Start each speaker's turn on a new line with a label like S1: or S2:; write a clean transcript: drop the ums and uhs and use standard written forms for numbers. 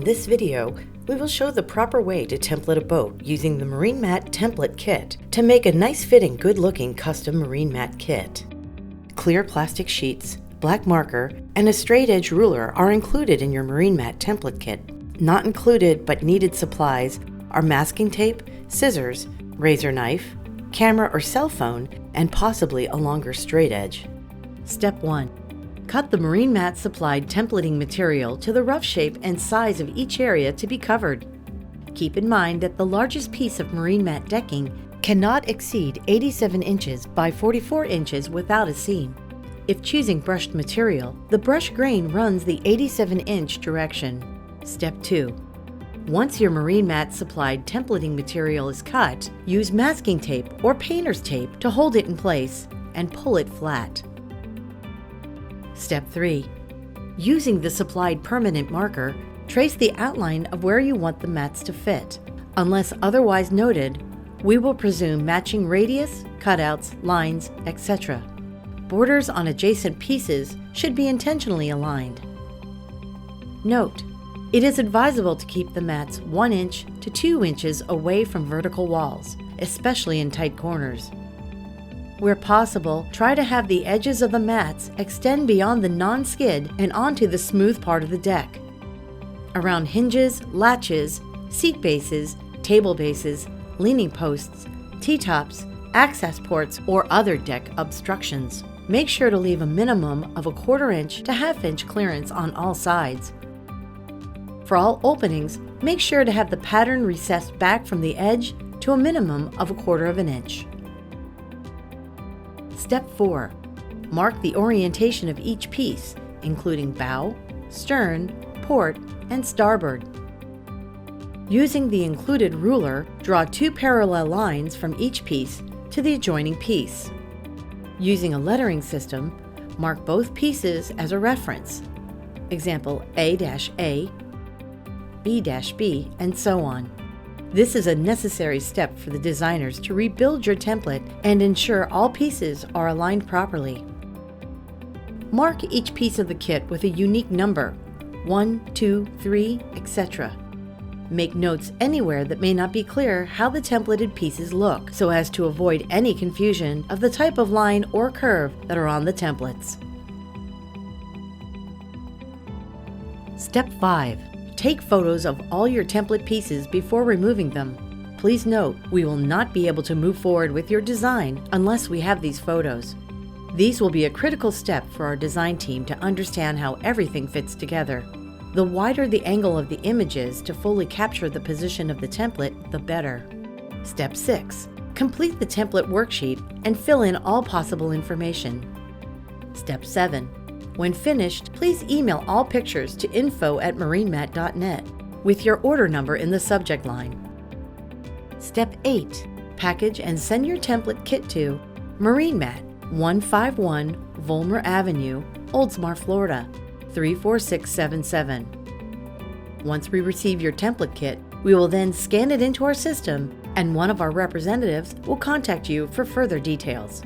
S1: this video, we will show the proper way to template a boat using the MarineMat template kit to make a nice fitting, good looking custom MarineMat kit. Clear plastic sheets, black marker, and a straight edge ruler are included in your MarineMat template kit. Not included but needed supplies are masking tape, scissors, razor knife, camera or cell phone, and possibly a longer straight edge. Step 1. Cut the MarineMat supplied templating material to the rough shape and size of each area to be covered. Keep in mind that the largest piece of MarineMat decking cannot exceed 87 inches by 44 inches without a seam. If choosing brushed material, the brush grain runs the 87-inch direction. Step 2. Once your MarineMat supplied templating material is cut, use masking tape or painter's tape to hold it in place and pull it flat. Step 3. Using the supplied permanent marker, trace the outline of where you want the mats to fit. Unless otherwise noted, we will presume matching radius, cutouts, lines, etc. Borders on adjacent pieces should be intentionally aligned. Note: it is advisable to keep the mats 1 inch to 2 inches away from vertical walls, especially in tight corners. Where possible, try to have the edges of the mats extend beyond the non-skid and onto the smooth part of the deck. Around hinges, latches, seat bases, table bases, leaning posts, T-tops, access ports, or other deck obstructions, make sure to leave a minimum of a 1/4 inch to 1/2 inch clearance on all sides. For all openings, make sure to have the pattern recessed back from the edge to a minimum of 1/4 inch. Step 4. Mark the orientation of each piece, including bow, stern, port, and starboard. Using the included ruler, draw 2 parallel lines from each piece to the adjoining piece. Using a lettering system, mark both pieces as a reference. Example A-A, B-B, and so on. This is a necessary step for the designers to rebuild your template and ensure all pieces are aligned properly. Mark each piece of the kit with a unique number, 1, 2, 3, etc. Make notes anywhere that may not be clear how the templated pieces look, so as to avoid any confusion of the type of line or curve that are on the templates. Step 5. Take photos of all your template pieces before removing them. Please note, we will not be able to move forward with your design unless we have these photos. These will be a critical step for our design team to understand how everything fits together. The wider the angle of the images to fully capture the position of the template, the better. Step 6. Complete the template worksheet and fill in all possible information. Step 7. When finished, please email all pictures to info@marinemat.net with your order number in the subject line. Step 8. Package and send your template kit to MarineMat, 151 Vollmer Avenue, Oldsmar, Florida, 34677. Once we receive your template kit, we will then scan it into our system, and one of our representatives will contact you for further details.